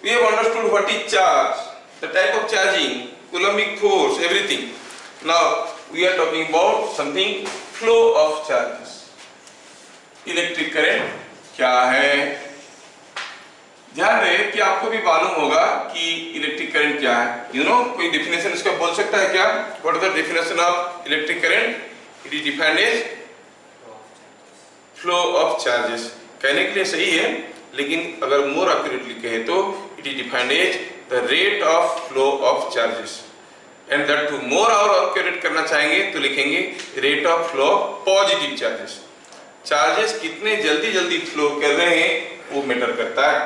We have understood what is charge, the type of charging, coulombic force, everything. Now we are talking about something flow of charges. Electric current क्या है? ध्यान रहे कि आपको भी मालूम होगा कि इलेक्ट्रिक करंट क्या है. कोई डेफिनेशन इसका बोल सकता है क्या? What is the definition of electric current? It is defined as flow of charges. कहने के लिए सही है, लेकिन अगर मोर एक्यूरेटली कहे तो it is defined as the rate of flow of charges. And that too more और एक्यूरेट करना चाहेंगे तो लिखेंगे rate of flow of positive charges. Charges कितने जल्दी जल्दी फ्लो कर रहे हैं वो मैटर करता है.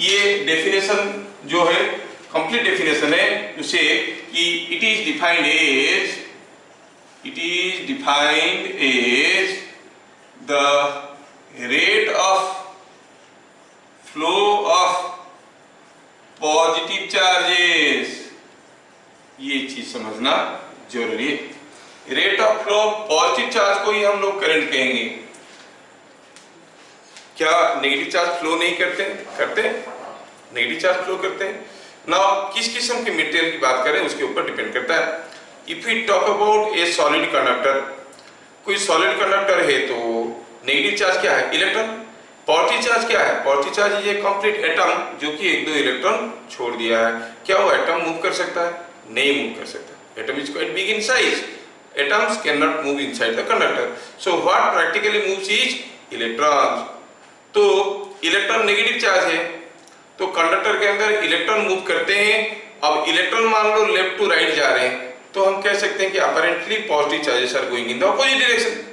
ये डेफिनेशन जो है कंप्लीट डेफिनेशन है उसे कि it is defined as the rate of flow of positive charges. ये चीज समझना जरूरी है. Rate of flow of positive charge को ही हम लोग करंट कहेंगे. क्या नेगेटिव चार्ज फ्लो नहीं करते नेगेटिव चार्ज फ्लो करते हैं. नाउ किस किस्म के मटेरियल की बात करें उसके ऊपर डिपेंड करता है. If we talk about a solid conductor, कोई सॉलिड कंडक्टर है तो नेगेटिव चार्ज क्या है? इलेक्ट्रॉन. पॉजिटिव चार्ज क्या है? Positive charge is a complete atom जो कि एक दो इलेक्ट्रॉन छोड़ दिया है. क्या वो एटम मूव कर सकता है? नहीं मूव कर सकता. Atom is quite big in size. Atoms can not move inside the conductor. So what practically moves is electrons. तो इलेक्ट्रॉन नेगेटिव चार्ज है तो कंडक्टर के अंदर इलेक्ट्रॉन मूव करते हैं. अब इलेक्ट्रॉन मान लो लेफ्ट टू राइट जा रहे हैं तो हम कह सकते हैं कि apparently positive charges are going in the opposite direction.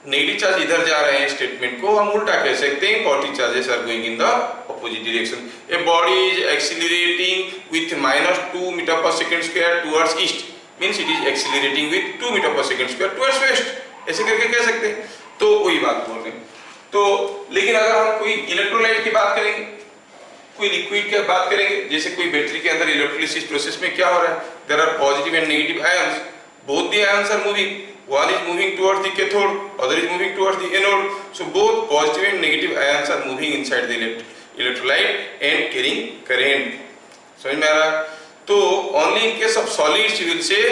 Negative charge इधर जा रहे हैं स्टेटमेंट को हम उल्टा कह सकते हैं positive charges are going in the opposite direction. A body is accelerating with -2 metre per second square towards east means it is accelerating with 2 metre per second square towards west. ऐसे करके कह सकते हैं. तो वही बात बोल रहे हैं. तो लेकिन अगर हम कोई इलेक्ट्रोलाइट की बात करेंगे, कोई लिक्विड की बात करेंगे, जैसे कोई बैटरी के अंदर इलेक्ट्रोलिसिस प्रोसेस में क्या हो रहा है? There are positive and negative ions. Both the ions are moving. one is moving towards the cathode, other is moving towards the anode. So both positive and negative ions are moving inside the electrolyte and carrying current. समझ में आ रहा? तो only in case of solids you will say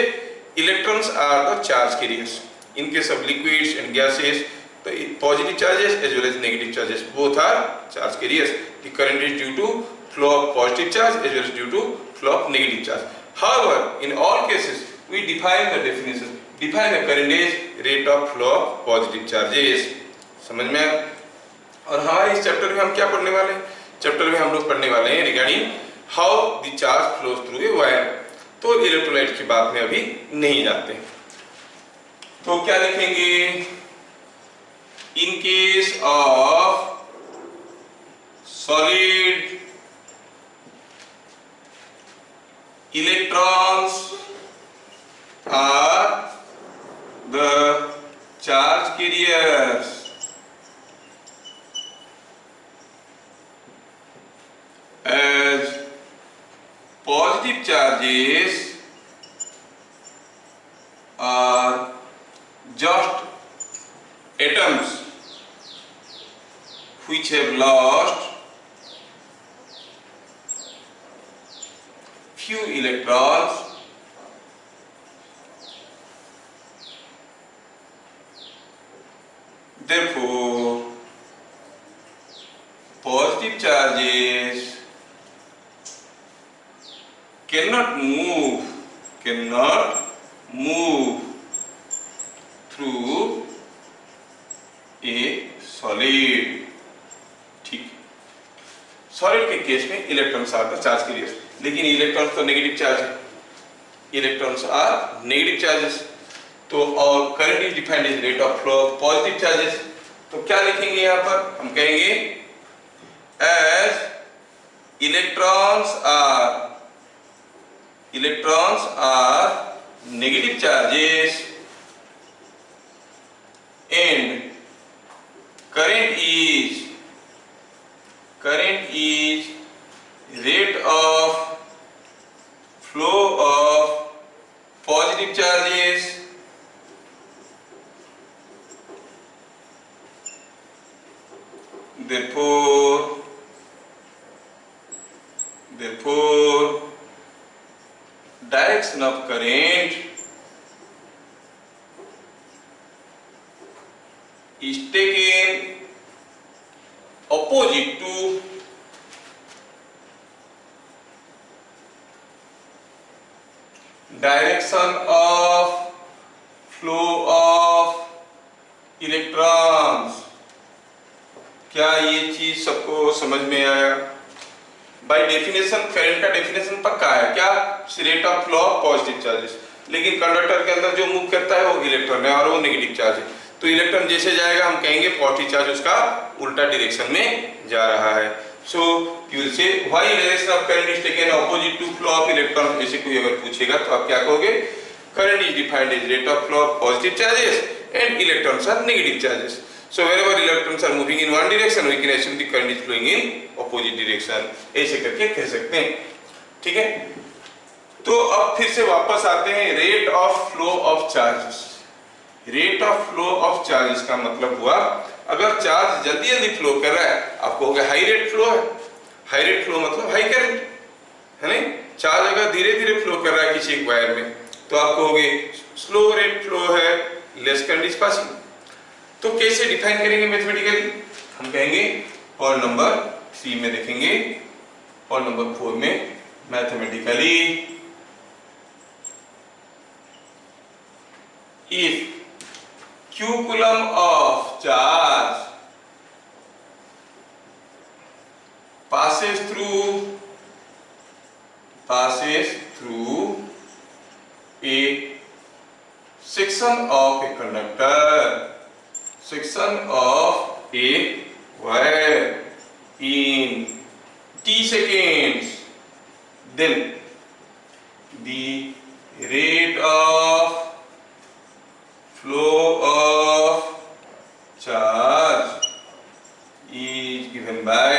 electrons are the charge carriers. In case of liquids and gases, the positive charges as well as negative charges both are charge carriers. The current is due to flow of positive charge as well as due to flow of negative charge. However, in all cases we define the definition. Define the current as rate of flow of positive charges. समझ में आया? और हमारे इस chapter में हम क्या पढ़ने वाले हैं? चैप्टर में हम लोग पढ़ने वाले हैं regarding how the charge flows through a wire. तो इलेक्ट्रोलाइट की बात में अभी नहीं जाते. तो क्या लिखेंगे? In case of solid electrons are the charge carriers. As positive charges are just atoms which have lost few electrons. Therefore, positive charges cannot move through a solid. ठीक. सॉलिड के केस में electrons are the charge carriers. लेकिन electrons तो negative charge है. Electrons are negative charges. तो और current is defined as rate of flow of positive charges. तो क्या लिखेंगे यहाँ पर? हम कहेंगे as electrons are negative charges and current is rate of flow of positive charges therefore direction of current is taken opposite to direction of flow of electrons। क्या ये चीज सबको समझ में आया? बाय डेफिनेशन करंट का डेफिनेशन पक्का है क्या? Rate of flow of positive charges. लेकिन कंडक्टर के अंदर जो मूव करता है वो इलेक्ट्रॉन है और वो नेगेटिव चार्ज है। तो इलेक्ट्रॉन जैसे जाएगा हम कहेंगे पॉजिटिव चार्ज उसका उल्टा डायरेक्शन में जा रहा है। So you will say why direction of current is taken opposite to flow of electron. ऐसे कोई अगर पूछेगा तो आप क्या कहोगे? Current is defined as rate of flow of positive charges and electrons are negative charges. So wherever electrons are moving in one direction, we can assume the current is flowing in opposite direction। ऐसे करके कह सकते हैं, ठीक है। तो अब फिर से वापस आते हैं rate of flow of charges. Rate of flow of charges का मतलब हुआ अगर चार्ज जल्दी जल्दी फ्लो कर रहा है आपको हो गया हाई रेट फ्लो है। हाई रेट फ्लो मतलब हाई करंट है नहीं। चार्ज अगर धीरे धीरे फ्लो कर रहा है किसी एक वायर में तो आपको हो गए स्लो रेट फ्लो है, लेस करंट इज पासिंग। तो कैसे डिफाइन करेंगे मैथमेटिकली? हम कहेंगे और नंबर 3 में देखेंगे और नंबर 4 में mathematically if q coulomb of charge passes through a section of a conductor, section of a wire in t seconds, then the rate of flow of charge is given by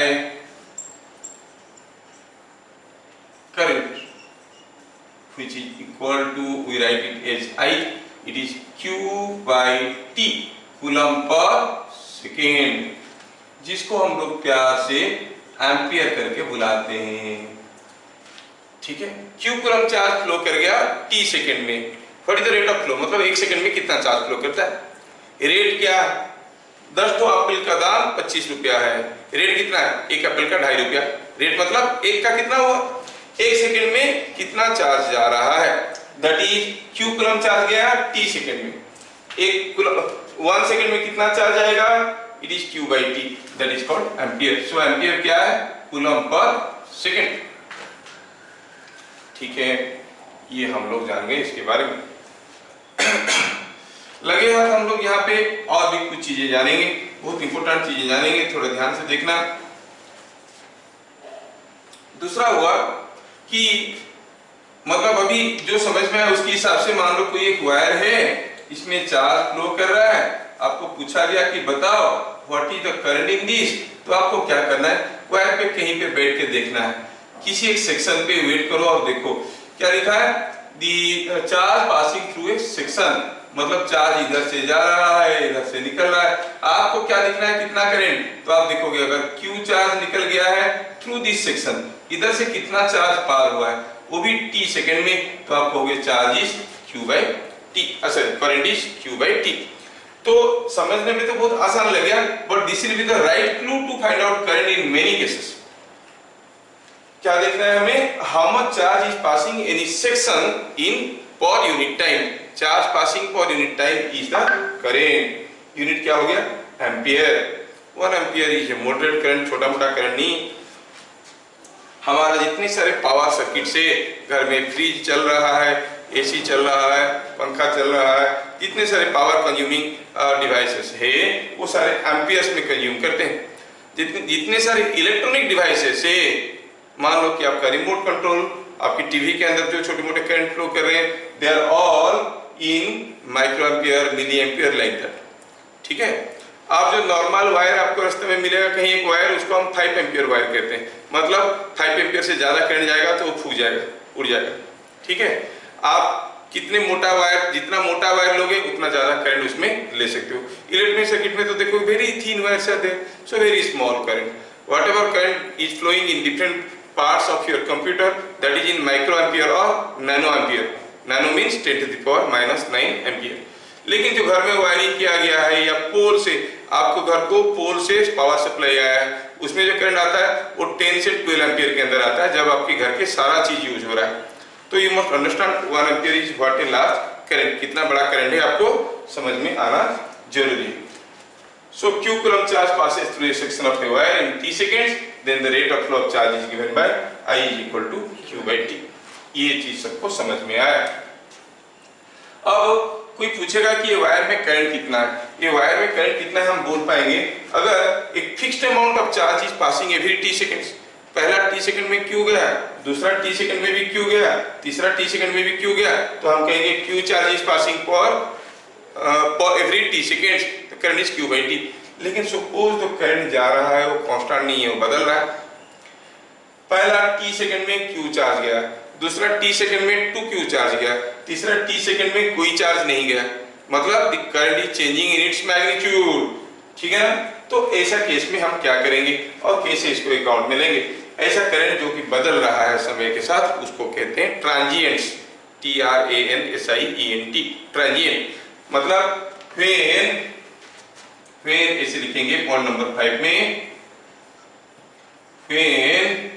current, which is equal to, we write it as I, it is q by t coulomb per second, जिसको हम लोग प्यार से ampere करके बुलाते हैं, ठीक है। क्यू कूलम चार्ज फ्लो कर गया टी सेकेंड में। What is the rate of flow मतलब 1 सेकेंड में कितना चार्ज फ्लो करता है। रेट क्या? 10 तो एप्पल का दाम 25 रुपया है। रेट कितना है? एक एप्पल का 2.5 रुपया। रेट मतलब एक का कितना हुआ? 1 सेकेंड में कितना चार्ज जा रहा है, that is Q coulomb charge गया टी सेकेंड में। एक 1 सेकेंड में कितना चार्ज आएगा? It is q by t, that is called ampere. So ampere क्या है? कूलम पर सेकेंड, ठीक है। ये हम लोग जानेंगे इसके बारे में। लगे हाथ हम लोग यहाँ पे और भी कुछ चीजें जानेंगे, बहुत इंपॉर्टेंट चीजें जानेंगे, थोड़ा ध्यान से देखना। दूसरा हुआ कि मतलब अभी जो समझ में आया उसके हिसाब से मान लो कोई एक वायर है, इसमें चार्ज फ्लो कर रहा है, आपको पूछा गया कि बताओ what is the current in this. तो आपको क्या करना है? वायर पे कहीं पे बैठ के देखना है, किसी एक सेक्शन पे वेट करो और देखो क्या लिखा है, the charge passing through A section, मतलब चार्ज इधर से जा रहा है इधर से निकल रहा है। आपको क्या दिखना है? कितना करंट? तो आप देखोगे अगर Q चार्ज निकल गया है थ्रू दिस सेक्शन, इधर से कितना चार्ज पार हुआ है, वो भी t सेकंड में, तो आप कहोगे charge is Q by t, अच्छा current is Q by t। तो समझने में तो बहुत आसान लग गया, but this will be the right clue to find out current in many cases. क्या देखना है हमें? How much charge is passing any section in per unit time. Charge passing per unit time is the current. Unit क्या हो गया? Ampere. 1 ampere is a moderate current, छोटा मोटा current नहीं। हमारा जितने सारे पावर सर्किट से घर में फ्रिज चल रहा है, एसी चल रहा है, पंखा चल रहा है, जितने सारे पावर कंज्यूमिंग डिवाइसेस है वो सारे एम्पियर्स में कंज्यूम करते हैं। जितने सारे इलेक्ट्रॉनिक डिवाइसेस है, मान लो कि आपका रिमोट कंट्रोल, आपकी टीवी के अंदर जो छोटे मोटे करंट फ्लो कर रहे हैं, they are all in micro ampere, milli ampere, like that, ठीक है। आप जो नॉर्मल वायर आपको रास्ते में मिलेगा कहीं एक वायर, उसको हम 5 एम्पियर वायर कहते हैं, मतलब 5 एम्पियर से ज्यादा करंट जाएगा तो वो फूक जाएगा, उड़ जाएगा, ठीक है। आप कितने मोटा वायर, जितना मोटा वायर लोगे उतना ज्यादा करंट उसमें ले सकते हो। इलेक्ट्रॉनिक सर्किट में तो देखो very thin wires are there, so very small current. Whatever current is flowing in different parts of your computer, that is in micro ampere और nano ampere. Nano means 10⁻⁹ ampere. लेकिन जो घर में wiring किया गया है या पोल से, आपको घर को पोल से पावर सप्लाई आया है, उसमें जो करंट आता है वो 10 से 12 एम्पियर के अंदर आता है जब आपके घर के सारा चीज यूज हो रहा है। तो you must understand 1 ampere is what a large current, कितना बड़ा करंट है आपको समझ में आना जरूरी है। सो q coulomb charge passes through a section of a wire in t seconds, then the rate of flow of charge is given by I is equal to q/t। ये चीज सबको समझ में आया। अब कोई पूछेगा कि ये वायर में करंट कितना है, ये वायर में करंट कितना है हम बोल पाएंगे अगर एक fixed amount of charge is passing every T seconds. पहला टी सेकंड में क्यू गया, दूसरा टी सेकंड में भी क्यू गया, तीसरा टी सेकंड में भी क्यू गया, तो हम कहेंगे Q charge is passing for every T seconds, तो करंट इज q/t। लेकिन सपोज जो करंट जा रहा है वो कांस्टेंट नहीं है, वो बदल रहा है। पहला टी सेकंड में क्यू चार्ज गया, दूसरा टी सेकंड में 2q चार्ज गया, तीसरा टी सेकंड में कोई चार्ज नहीं गया, मतलब the current is changing in its magnitude. ठीक है ना? तो ऐसा केस में हम क्या करेंगे और कैसे इसको अकाउंट में लेंगे? ऐसा करंट जो कि बदल रहा है समय के साथ उसको कहते हैं ट्रांजिएंट्स, TRANSIENT, ट्रांजिएंट। मतलब व्हेन ऐसे लिखेंगे पॉइंट नंबर 5 में, when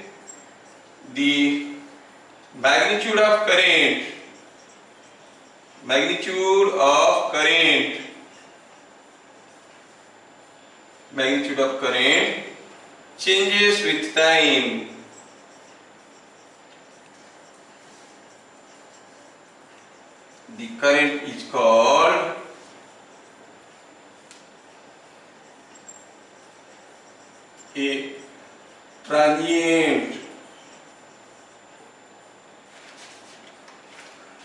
the magnitude of current changes with time, the current is called a transient।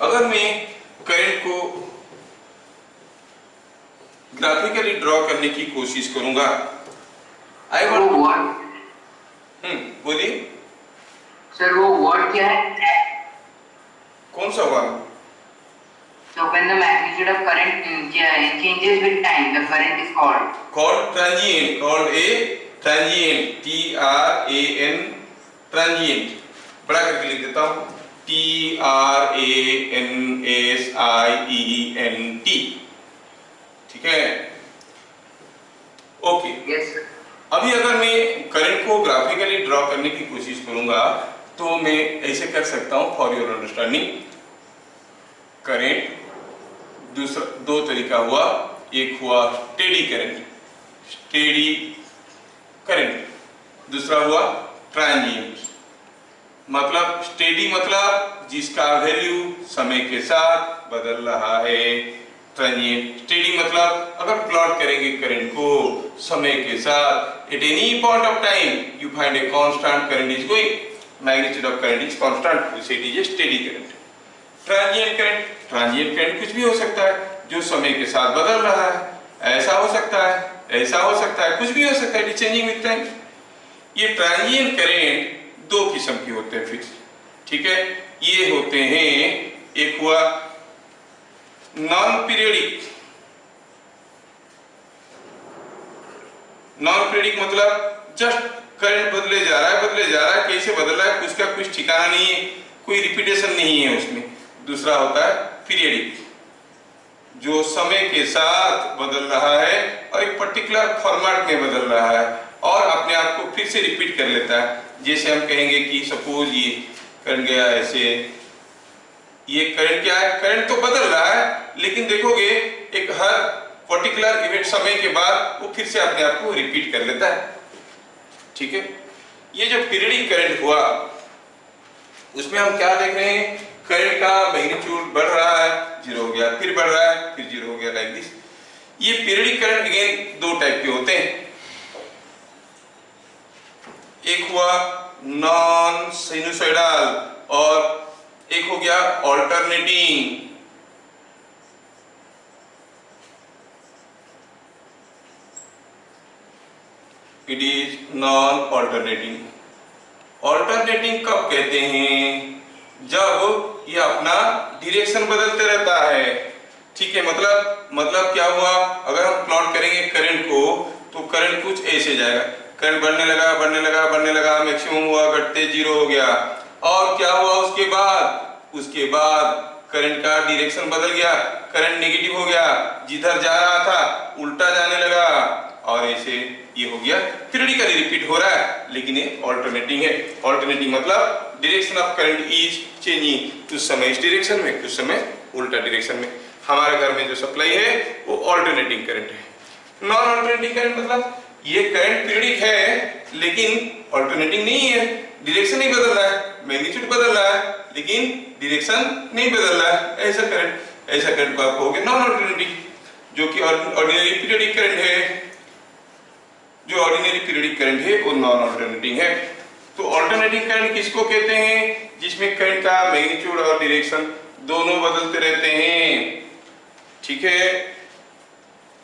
अगर मैं करंट को ग्राफिकली ड्रॉ करने की कोशिश करूंगा, आई वांट बोलिए सर वो वर्ड क्या है? कौन सा word? So when the magnitude of current changes with time, the current is called transient, called a transient, TRAN, transient। बड़ा करके लिख देता हूं, TRANSIENT। ठीक है, ओके। yes sir। अभी अगर मैं करंट को ग्राफिकली ड्रॉ करने की कोशिश करूंगा तो मैं ऐसे कर सकता हूं फॉर योर अंडरस्टैंडिंग। करंट दूसरा दो तरीका हुआ, एक हुआ स्टेडी करंट, दूसरा हुआ ट्रांजिएंट। मतलब स्टेडी मतलब जिसका वैल्यू समय के साथ बदल रहा है, ट्रांजिएंट स्टेडी मतलब अगर प्लॉट करेंगे करंट को समय के साथ, at any point of time you find a constant current is going, magnitude of current is constant, it is a steady current. Transient current कुछ भी हो सकता है जो समय के साथ बदल रहा है, ऐसा हो सकता है, ऐसा हो सकता है, कुछ भी हो सकता है, it is changing with time. ये ट्रांजिएंट करंट दो किस्म के होते हैं फिक्स। ठीक है, ये होते हैं, एक हुआ नॉन पीरियडिक मतलब जस्ट करंट बदले जा रहा है, कैसे बदल रहा है उसका कुछ ठिकाना नहीं है, कोई रिपीटेशन नहीं है उसमें। दूसरा होता है पीरियडिक, जो समय के साथ बदल रहा है और एक पर्टिकुलर फॉर्मेट में बदल रहा है और अपने आप को फिर से रिपीट कर लेता है। जैसे हम कहेंगे कि सपोज ये करंट गया ऐसे, ये करंट क्या है, करंट तो बदल रहा है लेकिन देखोगे एक हर पर्टिकुलर इवेंट समय के बाद वो फिर से अपने आप को रिपीट कर लेता है। ठीक है, ये जो पीरियडिक करंट हुआ उसमें हम क्या देख रहे हैं, करंट का मैग्नीट्यूड बढ़ रहा है, जीरो हो गया, फिर बढ़ रहा है, फिर जीरो हो गया, लाइक दिस। ये पीरियडिक करंट अगेन दो टाइप के होते हैं, एक हुआ नॉन साइनसोइडल और एक हो गया alternating. It is non alternating. Alternating कब कहते हैं, जब ये अपना डायरेक्शन बदलते रहता है। ठीक है, मतलब क्या हुआ, अगर हम प्लॉट करेंगे करंट को तो करंट कुछ ऐसे जाएगा, करंट बढ़ने लगा, मैक्सिमम हुआ, घटते जीरो हो गया, और क्या हुआ उसके बाद? उसके बाद करंट का डायरेक्शन बदल गया, करंट नेगेटिव हो गया, जिधर जा रहा था उल्टा जाने लगा, और ऐसे ये हो गया। पीरियडिकली रिपीट हो रहा है, लेकिन ये ऑल्टरनेटिंग है। ऑल्टरनेटिंग मतलब direction of current is changing, कुछ समय इस डायरेक्शन में, कुछ समय उल्टा डायरेक्शन में। हमारे घर में जो सप्लाई है वो ऑल्टरनेटिंग करंट है। नॉन ऑल्टरनेटिंग करंट मतलब ये करंट पीरियडिक है लेकिन ऑल्टरनेटिंग नहीं है, डायरेक्शन नहीं बदल रहा है, मैग्नीट्यूड बदल रहा है लेकिन डायरेक्शन नहीं बदल रहा है। ऐसा करंट को आप कहोगे नॉन ऑल्टरनेटिंग, जो कि ऑर्डिनरी पीरियडिक करंट है। जो ऑर्डिनरी पीरियडिक करंट है वो नॉन ऑल्टरनेटिंग है। तो ऑल्टरनेटिंग करंट किसको कहते हैं? जिसमें करंट का मैग्नीट्यूड और डायरेक्शन दोनों बदलते रहते हैं। ठीक है,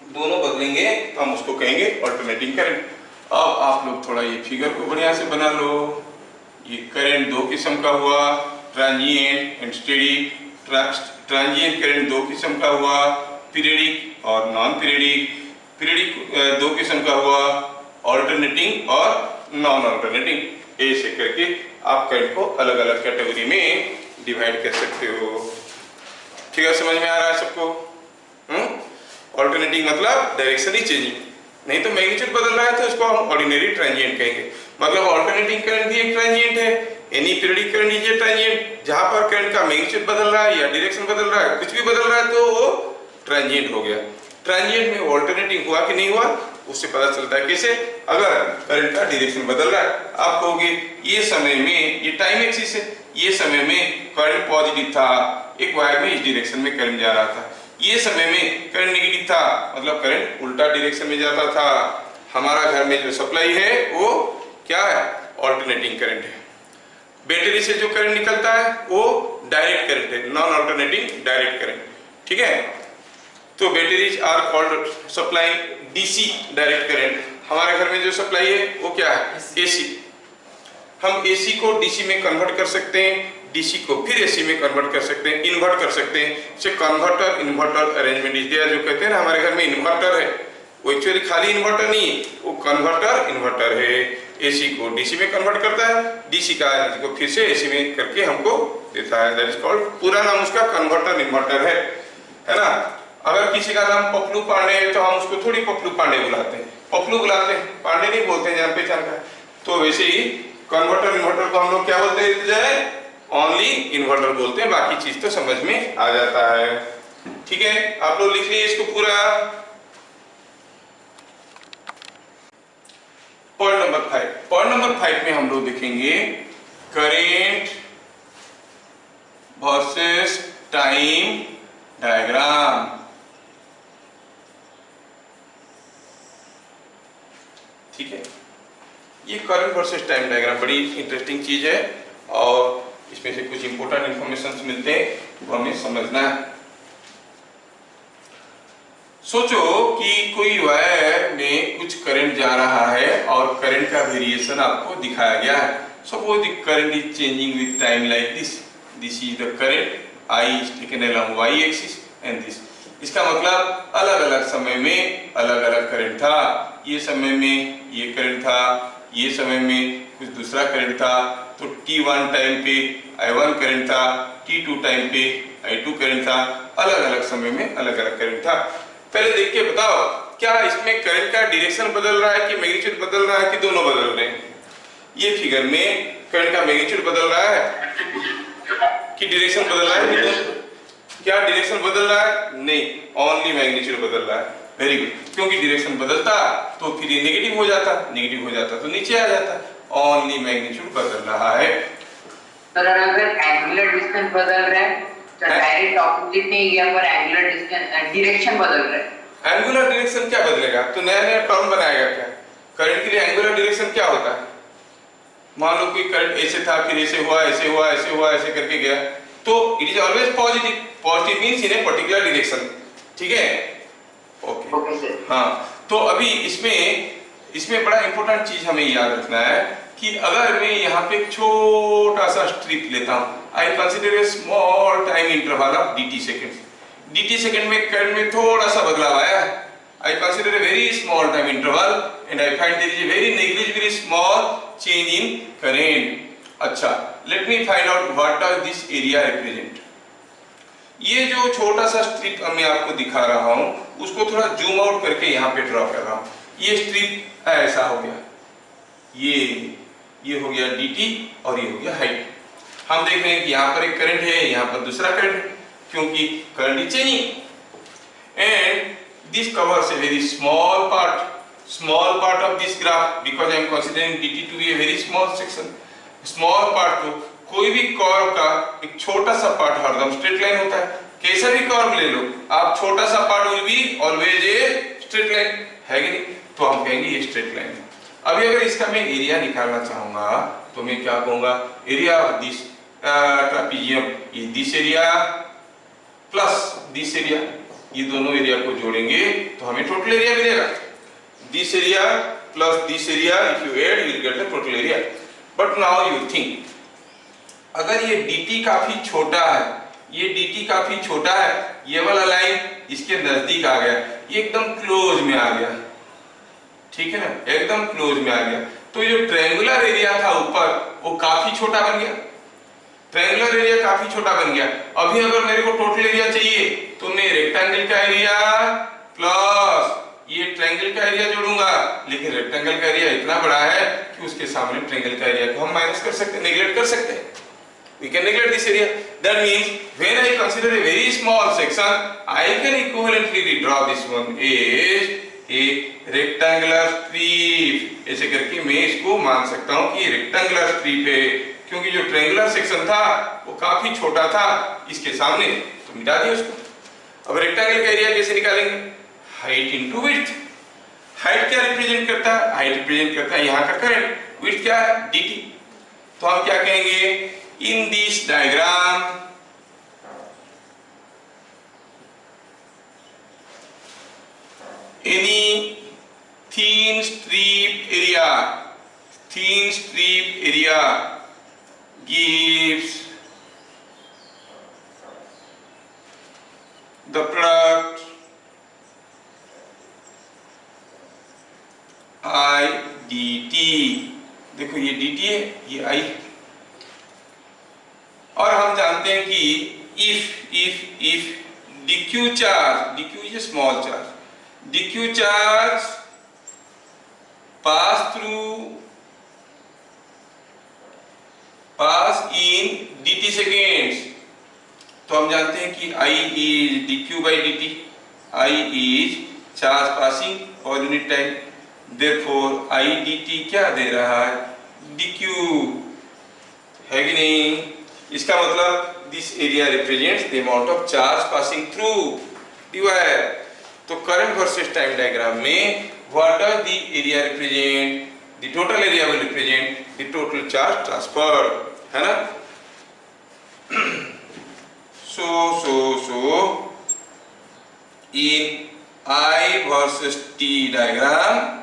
दोनों बदलेंगे तो हम उसको कहेंगे ऑल्टरनेटिंग करंट। अब आप लोग थोड़ा ये फिगर को बढ़िया से बना लो। ये करंट दो किस्म का हुआ, transient and steady. Transient current दो किस्म का हुआ, पीरियडिक और नॉन पीरियडिक। पीरियडिक दो किस्म का हुआ, ऑल्टरनेटिंग और नॉन ऑल्टरनेटिंग। ऐसे करके आप करंट को अलग अलग कैटेगरी में डिवाइड कर सकते हो। ठीक है, समझ में आ रहा है सबको? ऑल्टरनेटिंग मतलब डायरेक्शन ही चेंजिंग, नहीं तो मैग्नीट्यूड बदल रहा है तो उसको हम ऑर्डिनरी ट्रांजिएंट कहेंगे। मतलब ऑल्टरनेटिंग करंट भी एक ट्रांजिएंट है, any periodic current is a transient. जहां पर करंट का मैग्नीट्यूड बदल रहा है या डायरेक्शन बदल रहा है, कुछ भी बदल रहा है तो वो ट्रांजिएंट हो गया। ट्रांजिएंट में ऑल्टरनेटिंग हुआ कि नहीं हुआ उससे पता चलता है। कैसे? अगर करंट का डायरेक्शन बदल रहा है, आप कहोगे ये समय में, ये टाइम एक्सिस है, ये समय में करंट पॉजिटिव था, एक वायर में इस डायरेक्शन में करंट जा रहा था। ये समय में करंट नेगेटिव था, मतलब करंट उल्टा डायरेक्शन में जाता था। हमारा घर में जो सप्लाई है वो क्या है? ऑल्टरनेटिंग करंट है। बैटरी से जो करंट निकलता है वो डायरेक्ट करंट है, नॉन ऑल्टरनेटिंग डायरेक्ट करंट। ठीक है, तो batteries are called supplying DC direct current. हमारे घर में जो सप्लाई है वो क्या है? एसी। हम एसी को डीसी में कन्वर्ट कर सकते हैं, डीसी को फिर एसी में कन्वर्ट कर सकते हैं, इन्वर्ट कर सकते हैं। से converter inverter arrangement is there. जो कहते हैं ना हमारे घर में इन्वर्टर है, वो एक्चुअली खाली इन्वर्टर नहीं है, वो कन्वर्टर इन्वर्टर है। एसी को डीसी में कन्वर्ट करता है, डीसी का एनर्जी को फिर से एसी में करके हमको देता है। दैट इज कॉल्ड, पूरा नाम उसका कन्वर्टर इन्वर्टर है ना। अगर किसी का नाम पपलू पांडे है तो हम उसको थोड़ी पपलू पांडे बुलाते हैं, पपलू बुलाते हैं, पांडे नहीं बोलते हैं जान पहचान का। तो वैसे ही कन्वर्टर इन्वर्टर को हम लोग क्या बोलते हैं? ओनली इन्वर्टर बोलते हैं, बाकी चीज तो समझ में आ जाता है। ठीक है, आप लोग लिख लीजिए इसको पूरा। Point number 5। पॉइंट नंबर 5 में हम लोग देखेंगे करेंट वर्सेस टाइम डायग्राम। ठीक है, ये करंट वर्सेस टाइम डायग्राम बड़ी इंटरेस्टिंग चीज है और इसमें से कुछ इंपोर्टेंट इंफॉर्मेशन मिलते हैं वो हमें समझना है। सोचो कि कोई वायर में कुछ करंट जा रहा है और करंट का वेरिएशन आपको दिखाया गया है। Suppose the current is changing with time like this. This is the current, I is taken along y axis and this। इसका मतलब अलग अलग समय में अलग अलग करंट था। ये समय में ये करंट था, ये समय में कुछ दूसरा करंट था। तो t1 टाइम पे I1 करंट था, t2 टाइम पे I2 करंट था। अलग अलग समय में अलग अलग करंट था। पहले देख के बताओ, क्या इसमें करंट का डायरेक्शन बदल रहा है कि मैग्नीट्यूड बदल रहा है कि दोनों बदल रहे हैं? ये फिगर में करंट का मैग्नीट्यूड बदल रहा है कि डायरेक्शन बदल रहा है? क्या डायरेक्शन बदल रहा है? नहीं, ओनली मैग्नीट्यूड बदल रहा है। वेरी गुड, क्योंकि डायरेक्शन बदलता तो फिर ये नेगेटिव हो जाता, नेगेटिव हो जाता तो नीचे आ जाता। ओनली मैग्नीट्यूड बदल रहा है। सर अगर एंगुलर डिस्टेंस बदल रहा है तो डायरेक्ट ऑपोजिट नहीं गया, पर एंगुलर डिस्टेंस डायरेक्शन बदल रहा है। एंगुलर डायरेक्शन क्या बदलेगा? तो नया नया टर्म बनाएगा क्या? करंट के लिए एंगुलर डायरेक्शन क्या होता है? मान लो कोई करंट ऐसे था, फिर ऐसे हुआ, ऐसे हुआ, ऐसे हुआ, ऐसे करके गया, तो it is always positive. Positive means in a particular direction. ठीक है, ओके। हाँ, तो अभी इसमें बड़ा इंपॉर्टेंट चीज हमें याद रखना है कि अगर मैं यहाँ पे एक छोटा सा स्ट्रिप लेता हूँ, I consider a small time interval of dt second. dt second में करंट में थोड़ा सा बदलाव आया है। I consider a very small time interval and I find there is a very negligible small change in current। अच्छा, let me find out what does this area represent. ये जो छोटा सा स्ट्रिप मैं आपको दिखा रहा हूं उसको थोड़ा जूम आउट करके यहाँ पे ड्रॉ कर रहा हूं। ये स्ट्रिप ऐसा हो गया, ये हो गया dt और ये हो गया हाइट। हम देख रहे हैं कि यहाँ पर एक करंट है, यहाँ पर दूसरा करंट है, क्योंकि current is changing and this covers a very small part of this graph because I am considering dt to be a very small section. Small part तो कोई भी कर्व का एक छोटा सा पार्ट हरदम स्ट्रेट लाइन होता है। कैसा भी कर्व ले लो आप, छोटा सा part will be always a straight line, है कि नहीं? तो हम कहेंगे ये स्ट्रेट लाइन है। अभी अगर इसका मैं एरिया निकालना चाहूंगा तो मैं क्या कहूंगा, area of this trapezium is this area plus this area. ये दोनों एरिया को जोड़ेंगे तो हमें टोटल एरिया मिलेगा। This area plus this area if you add you will get the total area. But now you think, अगर ये dt काफी छोटा है, ये dt काफी छोटा है, ये वाला लाइन इसके नजदीक आ गया, ये एकदम क्लोज में आ गया, ठीक है ना, एकदम क्लोज में आ गया, तो ये जो ट्रायंगुलर एरिया था ऊपर वो काफी छोटा बन गया। ट्रायंगुलर एरिया काफी छोटा बन गया। अभी अगर मेरे को टोटल एरिया चाहिए तो मैं रेक्टेंगल का एरिया प्लस ये ट्रायंगल का एरिया जोड़ूंगा, लेकिन रेक्टेंगल का एरिया इतना बड़ा है कि उसके सामने ट्रायंगल का एरिया को हम माइनस कर सकते हैं, नेगलेक्ट कर सकते हैं। We can neglect this area. That means when I consider a very small section, I can equivalently redraw this one as a rectangular strip. ऐसे करके मैं इसको मान सकता हूँ कि रेक्टेंगुलर स्ट्रिप है, क्योंकि जो ट्रायंगुलर सेक्शन था वो काफी छोटा था इसके सामने, तो मिटा दिया उसको। अब रेक्टेंगल का एरिया कैसे निकालेंगे? Height into width. हाइट क्या रिप्रेजेंट करता है? हाइट रिप्रेजेंट करता है यहाँ का करंट, विड्थ क्या है? dt। तो हम क्या कहेंगे, in this diagram any thin strip area gives the product I dt। देखो ये dt है, ये I है। और हम जानते हैं कि if dq charge, dq is a small charge, dq charge pass in dt seconds, तो हम जानते हैं कि I is dq by dt, I is charge passing per unit time, therefore I dt क्या दे रहा है? dq, है कि नहीं? इसका मतलब this area represents the amount of charge passing through the wire. तो करंट वर्सेस टाइम डायग्राम में what does the area represent? The total area will represent the total charge transfer, है ना? so in I versus T diagram,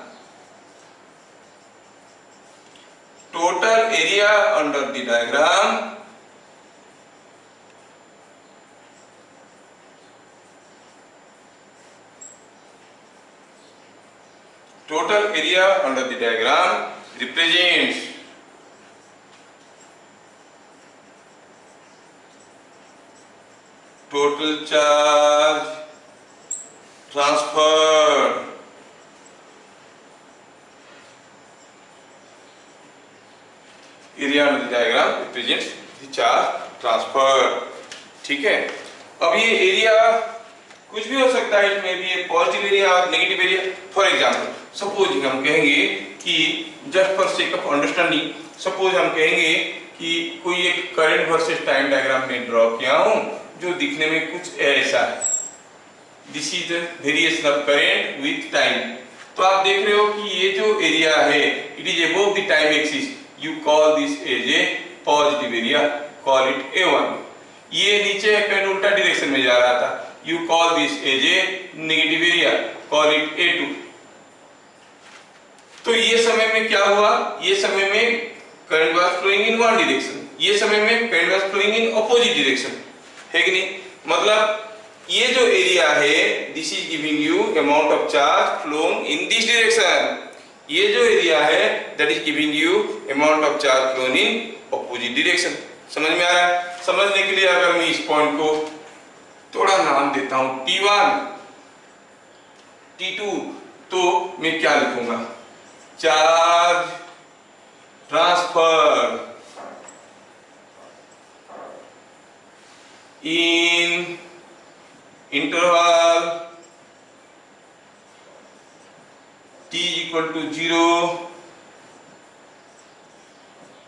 total area under the diagram represents total charge transferred area under the diagram represents the charge transferred। ठीक है, अब ये area कुछ भी हो सकता है, इसमें भी एक पॉजिटिव एरिया और negative area. For example suppose हम कहेंगे कि just for sake of understanding, suppose हम कहेंगे कि कोई एक करंट वर्सेस टाइम डायग्राम में ड्रॉ किया हूं जो दिखने में कुछ ऐसा है। This is the variation of current with time. तो आप देख रहे हो कि ये जो एरिया है it is above the time axis, you call this as a positive area, call it A1। ये नीचे करंट उल्टा डायरेक्शन में जा रहा था, you call this as a negative area, call it A2। तो ये समय में क्या हुआ? ये समय में current was flowing in one direction, ये समय में current was flowing in opposite direction, है कि नहीं? मतलब ये जो एरिया है this is giving you amount of charge flown in this direction, ये जो एरिया है that is giving you amount of charge flown in opposite direction. समझ में आ रहा है? समझने के लिए अगर मैं इस पॉइंट को थोड़ा नाम देता हूं T1 T2, तो मैं क्या लिखूंगा? Charge transfer in interval t equal to 0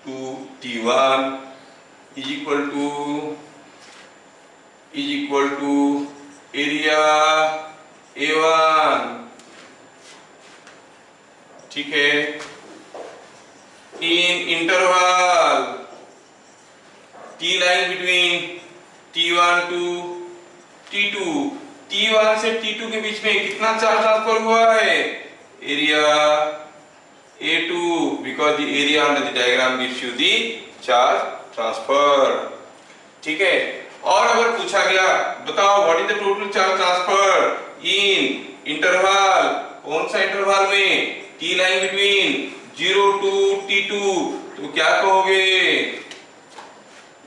to T1 is equal to area A1। ठीक है, in interval t lying between T1 to T2, T1 से T2 के बीच में कितना चार्ज ट्रांसफर हुआ है? Area A2, because the area under the diagram gives you the charge transfer। ठीक है, और अगर पूछा गया बताओ what is the total charge transfer in interval, कौन सा इंटरवल में? T line between 0 to T2, तो क्या कहोगे?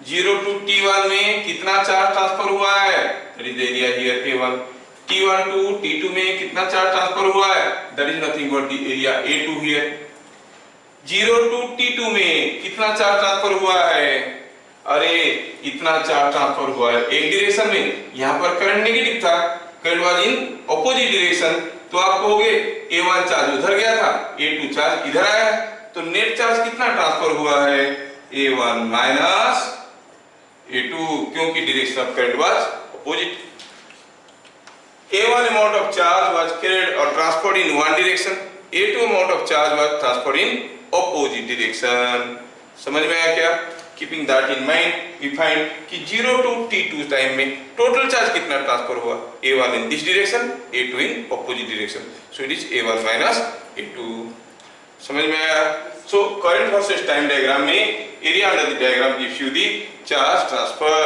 0 टू T1 में कितना चार्ज ट्रांसफर हुआ है? That is the area here A1। T1 to T2 में कितना चार्ज ट्रांसफर हुआ है? That is nothing but the area A2 here. 0 to T2 में कितना चार्ज ट्रांसफर हुआ है? अरे इतना चार्ज ट्रांसफर हुआ है एक डायरेक्शन में। यहाँ पर करंट नेगेटिव था, current was in opposite direction, तो आप कहोगे A1 चार्ज उधर गया था, A2 चार्ज इधर आया है, तो नेट चार्ज कितना ट्रांसफर हुआ है? A1 माइनस A2, क्योंकि direction of current was opposite. A1 amount of charge was carried or transferred in one direction, A2 amount of charge was transferred in opposite direction। समझ में आया क्या? Keeping that in mind, we find कि 0 to T2 time में total charge कितना transfer हुआ? A1 in this direction, A2 in opposite direction, so it is A1 minus A2। समझ में आया? So current versus time diagram में area under the diagram gives you the charge transfer।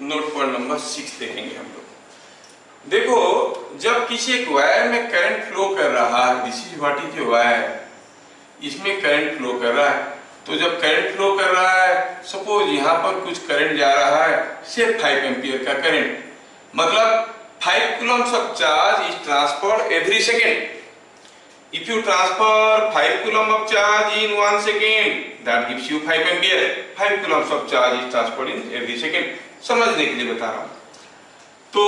Note point number 6 देखेंगे हम लोग। देखो, जब किसी एक वायर में करंट फ्लो कर रहा है, this is what is wire, इसमें करंट फ्लो कर रहा है, तो जब करंट फ्लो कर रहा है, सपोज यहाँ पर कुछ करंट जा रहा है, से 5 एम्पियर का करंट, मतलब 5 coulombs of charge is transferred every second। If you transfer 5 coulomb of charge in 1 second, that gives you 5 ampere। 5 coulombs of charge is transferred in every second। समझने के लिए बता रहा हूं। तो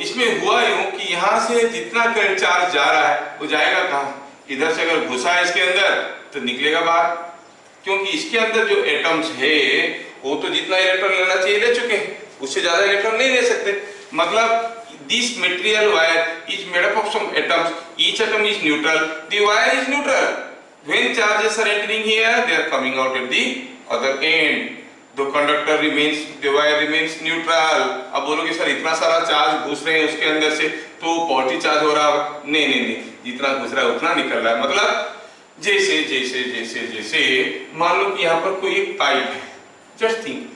इसमें हुआ यूं कि यहां से जितना करंट चार्ज जा रहा है वो जाएगा कहां? इधर से अगर घुसा है इसके अंदर तो निकलेगा बाहर, क्योंकि इसके अंदर जो एटम्स है वो तो जितना इलेक्ट्रॉन लेना चाहिए ले चुके हैं, उससे ज्यादा इलेक्ट्रॉन नहीं ले सकते। मतलब this material wire is made up of some atoms, each atom is neutral, the wire is neutral, when charges are entering here they are coming out at the other end, the conductor remains, the wire remains neutral. अब बोलोगे sir इतना सारा charge घुस रहे हैं उसके अंदर से तो पॉजिटिव चार्ज हो रहा होगा? नहीं नहीं नहीं, जितना घुस रहा है उतना निकल रहा है। मतलब जैसे जैसे जैसे जैसे मान लो कि यहाँ पर कोई एक पाइप है, जस्ट थिंक,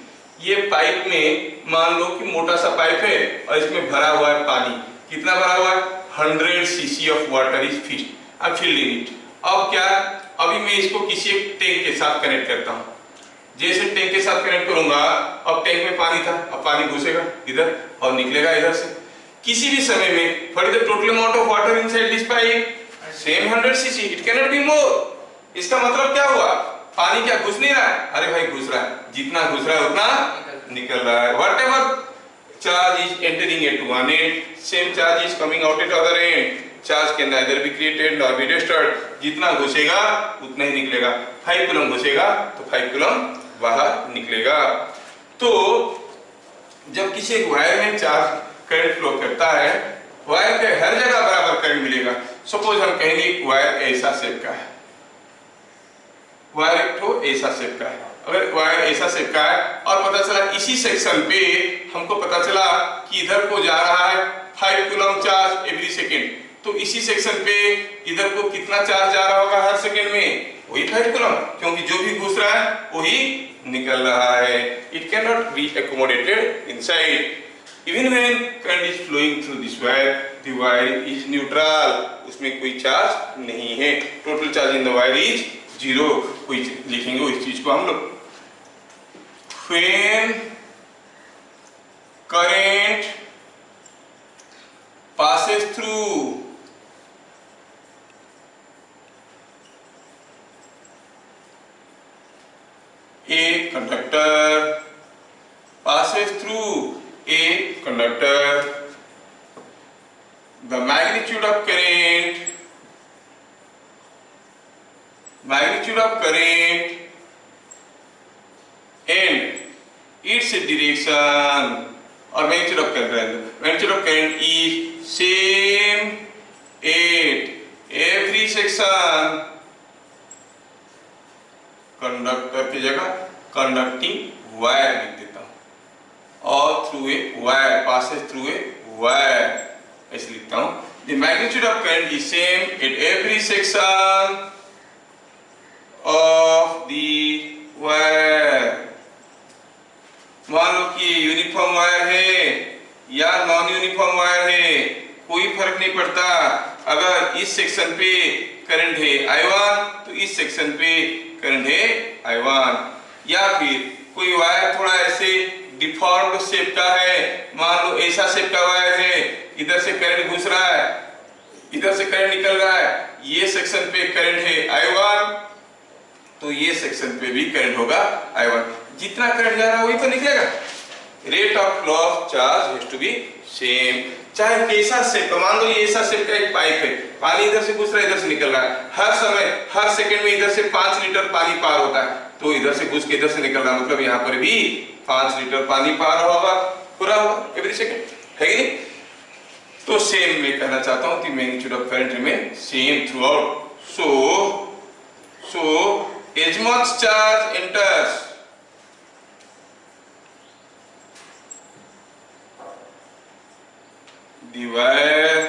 ये पाइप में मान लो कि मोटा सा पाइप है और इसमें भरा हुआ है पानी। कितना भरा हुआ है? 100 cc of water is filled in it. अब क्या, अभी मैं इसको किसी एक टैंक के साथ कनेक्ट करता हूँ, जैसे टैंक के साथ कनेक्ट करूंगा, अब टैंक में पानी था, अब पानी घुसेगा इधर और निकलेगा इधर से। किसी भी समय में what is the total amount of water inside this pipe? Same 100 cc, it can not be more. इसका मतलब क्या हुआ? पानी क्या घुस नहीं रहा है? अरे भाई घुस रहा है, जितना घुस रहा है उतना निकल रहा है। Whatever charge is entering at one end, same charge is coming out at other end, charge can neither be created nor be destroyed. जितना घुसेगा उतना ही निकलेगा। 5 कूलम घुसेगा तो 5 कूलम बाहर निकलेगा। तो जब किसी एक वायर में चार्ज करंट फ्लो करता है, वायर के हर जगह बराबर करंट मिलेगा। सपोज हम कहेंगे एक वायर ऐसा शेप का है, वायर एक तो ऐसा शेप का है, अगर वायर ऐसा शेप का है और पता चला इसी सेक्शन पे हमको पता चला कि इधर को जा रहा है 5 कूलम चार्ज एवरी सेकेंड, तो इसी सेक्शन पे इधर को कितना चार्ज जा रहा होगा हर सेकेंड में? वही 5 कूलम, क्योंकि जो भी घुस रहा है वही निकल रहा है। It can not be accommodated inside. Even when current is flowing through this wire, the wire is neutral. उसमें कोई चार्ज नहीं है. Total charge in the wire is 0. कोई लिखेंगे इस चीज को हम लोग. When current passes through a conductor, passes through a conductor, the magnitude of current and its direction or magnitude of current is same at every section. Conductor की जगह conducting wire लिख देता हूं और through a wire, passes through a wire ऐसे लिखता हूं. The magnitude of current is same at every section of the wire. मान लो कि यूनिफॉर्म वायर है या नॉन यूनिफॉर्म वायर है, कोई फर्क नहीं पड़ता. अगर इस सेक्शन पे करंट है I1 तो इस सेक्शन पे करंट है I1. या फिर कोई वायर थोड़ा ऐसे डिफॉर्म्ड शेप का है, मान लो ऐसा शेप का वायर है, इधर से करंट घुस रहा है, इधर से करंट निकल रहा है, ये सेक्शन पे करंट है I1 तो ये सेक्शन पे भी करंट होगा I1. जितना करंट जा रहा है वही तो निकलेगा. Rate of flow of charge has to be same. चाहे कैसा शेप, मान लो ये ऐसा शेप का एक पाइप है, पानी इधर से घुस रहा है, इधर से निकल रहा है, हर समय हर सेकंड में इधर से 5 लीटर पानी पार होता है, तो इधर से घुस के इधर से निकल रहा है, मतलब यहाँ पर भी 5 लीटर पानी पार होगा पूरा होगा एवरी सेकंड, है कि नहीं? तो सेम मैं कहना चाहता हूँ कि magnitude of current remain same throughout. So as much charge enters the wire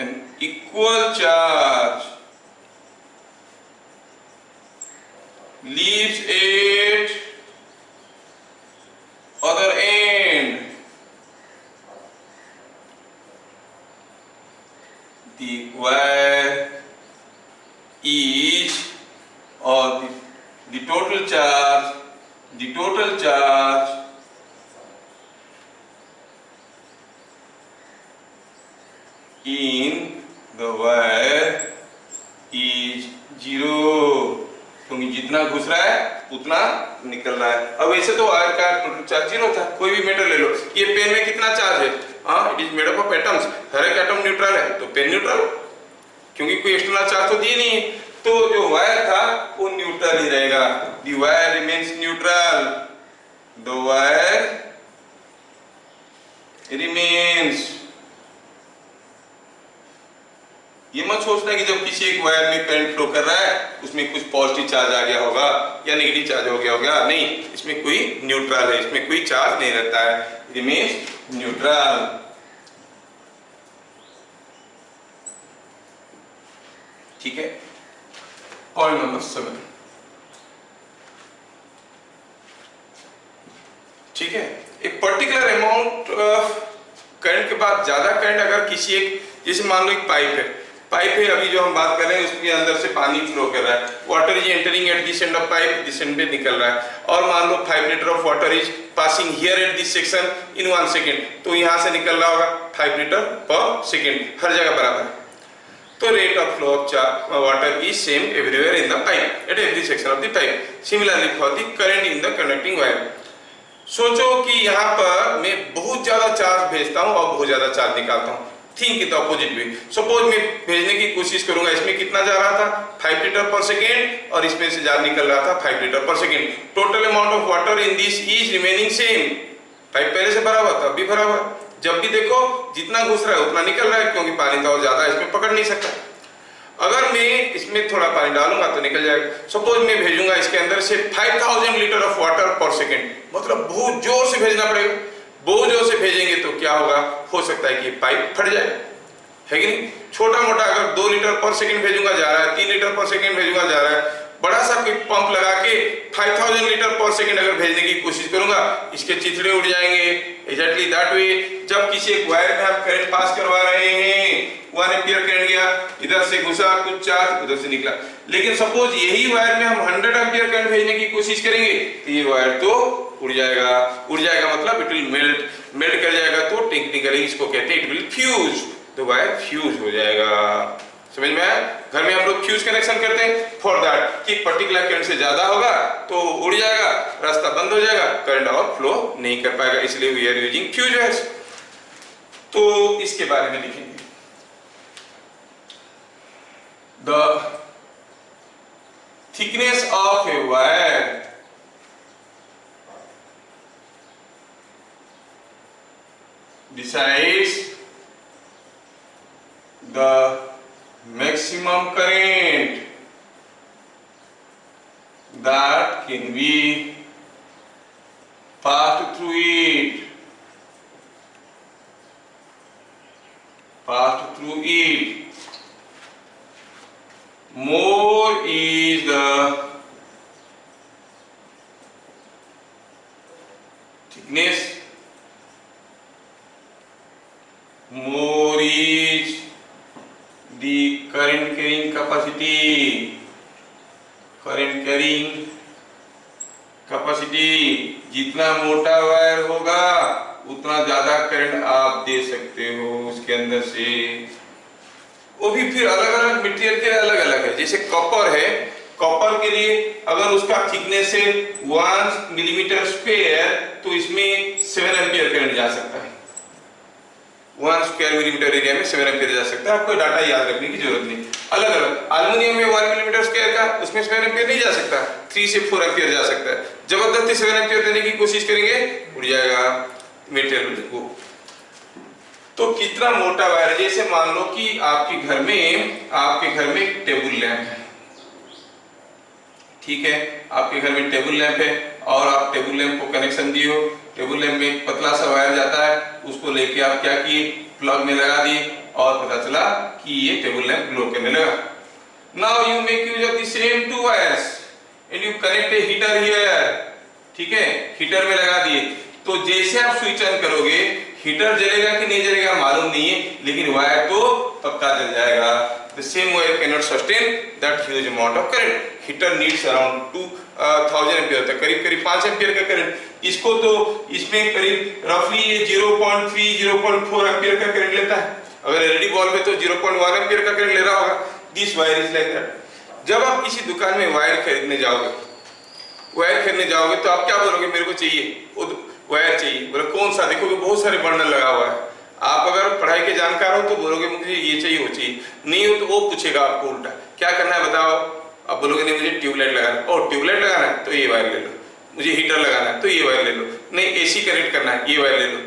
an equal charge leaves at other end. The wire is or the total charge in the wire is 0. क्योंकि जितना घुस रहा है उतना निकल रहा है. अब वैसे तो वायर का टोटल चार्ज 0 था. कोई भी मेटल ले लो, ये पेन में कितना चार्ज है? It is made up of atoms. हर एक एटम न्यूट्रल है तो पेन न्यूट्रल, क्योंकि कोई एक्सटर्नल चार्ज तो दिए नहीं. तो जो वायर था वो न्यूट्रल ही रहेगा. The wire remains neutral. The wire remains. ये मत सोचना कि जब किसी एक वायर में करंट फ्लो कर रहा है उसमें कुछ पॉजिटिव चार्ज आ गया होगा या नेगेटिव चार्ज हो गया होगा. नहीं, इसमें कोई न्यूट्रल है, इसमें कोई चार्ज नहीं रहता है. Remains neutral. ठीक है. Point number 7. ठीक है. एक पर्टिकुलर अमाउंट करंट के बाद ज्यादा करंट अगर किसी एक, जैसे मान लो एक पाइप है, अभी जो हम बात कर रहे हैं उसके अंदर से पानी फ्लो कर रहा है, water is entering at this end of pipe, this and पे निकल रहा है, और मान लो 5 litre of water is passing here at this section in 1 second, तो यहाँ से निकल रहा होगा 5 लीटर पर सेकेंड, हर जगह बराबर है. तो rate of flow of water is same everywhere in the pipe at every section of the pipe. Similarly for the current in the conducting wire. सोचो कि यहाँ पर मैं बहुत ज्यादा चार्ज भेजता हूँ और बहुत ज्यादा चार्ज निकालता हूँ. Think in the opposite way. Suppose मैं भेजने की कोशिश करूंगा, इसमें कितना जा रहा था 5 लीटर पर सेकेंड और इसमें से चार्ज निकल रहा था 5 लीटर पर second. Total amount of water in this is remaining same. Pipe पहले से भरा हुआ था, अभी भरा हुआ. जब भी देखो जितना घुस रहा है उतना निकल रहा है, क्योंकि पानी तो ज्यादा इसमें पकड़ नहीं सकता. अगर मैं इसमें थोड़ा पानी डालूंगा तो निकल जाएगा. सपोज मैं भेजूंगा इसके अंदर से 5000 लीटर ऑफ वाटर पर सेकेंड, मतलब बहुत जोर से भेजना पड़ेगा. बहुत जोर से भेजेंगे तो क्या होगा, हो सकता है कि पाइप फट जाए, है कि नहीं. छोटा मोटा अगर 2 लीटर पर सेकेंड भेजूंगा जा रहा है, 3 लीटर पर सेकेंड भेजूंगा जा रहा है, बड़ा सा कोई पंप लगा के 5000 लीटर पर सेकंड अगर भेजने की कोशिश करूंगा, इसके चिथड़े उड़ जाएंगे। एग्जैक्टली दैट वे, जब किसी एक वायर में हम करंट पास करवा रहे हैं, 1 एम्पीयर करंट गया, इधर से घुसा कुछ चार्ज, उधर से निकला, लेकिन सपोज यही वायर में हम 100 एम्पीयर करंट भेजने की कोशिश करेंगे तो ये वायर तो उड़ जाएगा। उड़ जाएगा मतलब इट विल मेल्ट कर जाएगा, तो टेक्निकली इसको कहते हैं इट विल फ्यूज, तो वायर फ्यूज हो जाएगा। समझ में आया? घर में हम लोग फ्यूज कनेक्शन करते हैं फॉर दैट कि पर्टिकुलर करंट से ज्यादा होगा तो उड़ जाएगा, रास्ता बंद हो जाएगा, करंट और फ्लो नहीं कर पाएगा, इसलिए we are using fuse wires. तो इसके बारे में लिखेंगे, the thickness of a wire decides the maximum current that can be passed through it, more is the thickness, more is the current carrying capacity, जितना मोटा वायर होगा उतना ज्यादा करंट आप दे सकते हो उसके अंदर से। वो भी फिर अलग अलग मटेरियल के अलग अलग है, जैसे कॉपर है, कॉपर के लिए अगर उसका थिकनेस है 1 मिलीमीटर स्क्वायर तो इसमें 7 एम्पीयर करंट जा सकता है, 1 स्क्वायर मिलीमीटर एरिया में 7 एम्पीयर जा सकता है। आपको डाटा याद रखने की जरूरत नहीं। अलग अलग एल्युमिनियम में 1 मिलीमीटर स्क्वायर का उसमें 7 एम्पीयर नहीं जा सकता, 3 से 4 एम्पीयर जा सकता है। जबरदस्ती 7 एम्पीयर देने की कोशिश करेंगे उड़ जाएगा मटेरियल को। तो कितना मोटा वायर है, जैसे मान लो कि आपके घर में एक टेबल लैंप है, ठीक है, आपके घर में टेबल लैंप है और आप टेबल लैंप को कनेक्शन दिए हो, टेबल लैंप में एक पतला सा वायर जाता है, उसको लेके आप क्या किए, प्लग में लगा दिए और पता चला कि ये टेबल लैंप ग्लो करने लगा। Now you make use of the same 2 wires and you connect A heater here, ठीक है, हीटर में लगा दिए, तो जैसे आप स्विच ऑन करोगे हीटर जलेगा कि नहीं जलेगा मालूम नहीं है, लेकिन वायर तो पक्का जल जाएगा। The same wire cannot sustain that huge amount of current. Heater needs around 2000 ampere तक, करीब 5 एम्पीयर का करंट। इसको तो इसमें करीब रफली ये 0.3 0.4 एम्पीयर का करंट लेता है। अगर एलईडी बल्ब है तो 0.1 एम्पीयर का करंट ले रहा होगा। This wire is like that. जब आप किसी दुकान में वायर खरीदने जाओगे तो आप क्या बोलोगे, मेरे को चाहिए वायर चाहिए, बोले कौन सा, देखोगे बहुत सारे बंडल लगा हुआ है। आप अगर पढ़ाई के जानकार हो तो बोलोगे मुझे ये चाहिए वो चाहिए, नहीं हो तो वो पूछेगा आपको उल्टा क्या करना है बताओ, आप बोलोगे नहीं मुझे ट्यूबलाइट लगाना है, और ट्यूबलाइट लगाना है तो ये वायर ले लो, मुझे हीटर लगाना है तो ये वायर ले लो, नहीं एसी कनेक्ट करना है ये वायर ले लो।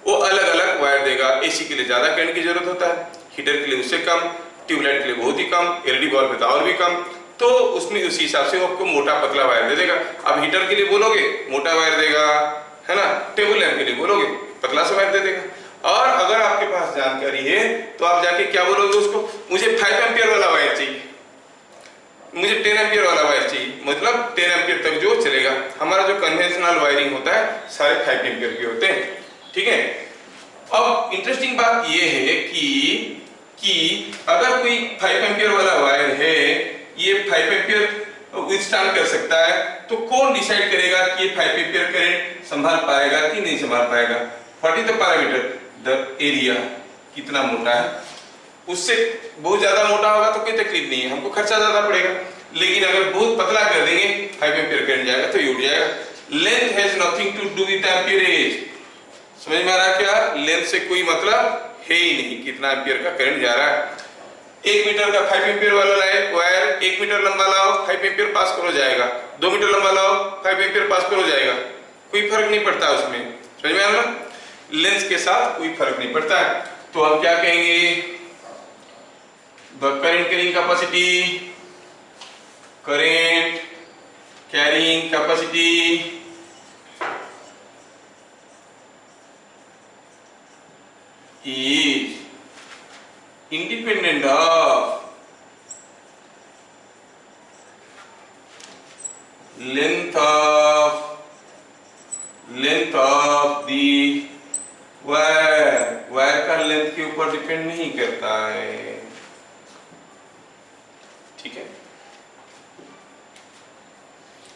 वो अलग अलग वायर देगा। एसी के लिए ज्यादा करंट की जरूरत होता है, हीटर के लिए उससे कम, ट्यूबलाइट के लिए बहुत ही कम, एलईडी बल्ब में तो और भी कम, तो उसमें उसी हिसाब से वो आपको मोटा पतला वायर दे देगा। अब हीटर के लिए बोलोगे मोटा वायर देगा, है ना, टेबल लैंप के लिए बोलोगे पतला सा वायर दे देगा। और अगर आपके पास जानकारी है तो आप जाके क्या बोलोगे उसको, मुझे 5 एम्पीयर वाला वायर चाहिए, मुझे 10 एम्पीयर वाला वायर चाहिए, मतलब 10 एम्पीयर तक जो चलेगा। हमारा जो कन्वेंशनल वायरिंग होता है सारे 5 एम्पीयर के होते हैं, ठीक है। अब इंटरेस्टिंग बात ये है कि अगर कोई 5 एम्पीयर वाला वायर है, ये 5 एम्पीयर विथस्टैंड कर सकता है, तो कौन डिसाइड करेगा कि ये 5 एम्पीयर करंट संभाल पाएगा कि नहीं संभाल पाएगा। What is the parameter, the area, कितना मोटा है। उससे बहुत ज्यादा मोटा होगा तो कोई तकलीफ नहीं है, हमको खर्चा ज्यादा पड़ेगा, लेकिन अगर बहुत पतला कर देंगे 5 एम्पीयर करंट जाएगा तो ये उड़ जाएगा। Length has nothing to do with amperage, समझ में आ रहा क्या, लेंथ से कोई मतलब है ही नहीं कितना एम्पीयर का करंट जा रहा है। 1 मीटर का 5 एम्पीयर वाला वायर 1 मीटर लंबा लाओ 5 एम्पीयर पास करो जाएगा, 2 मीटर लंबा लाओ 5 एम्पीयर पास करो जाएगा, कोई फर्क नहीं पड़ता उसमें, समझ में आ रहा। लेंथ के साथ कोई फर्क नहीं पड़ता है। तो हम क्या कहेंगे, the current carrying capacity is independent of length of the wire का लेंथ के ऊपर डिपेंड नहीं करता है, ठीक है।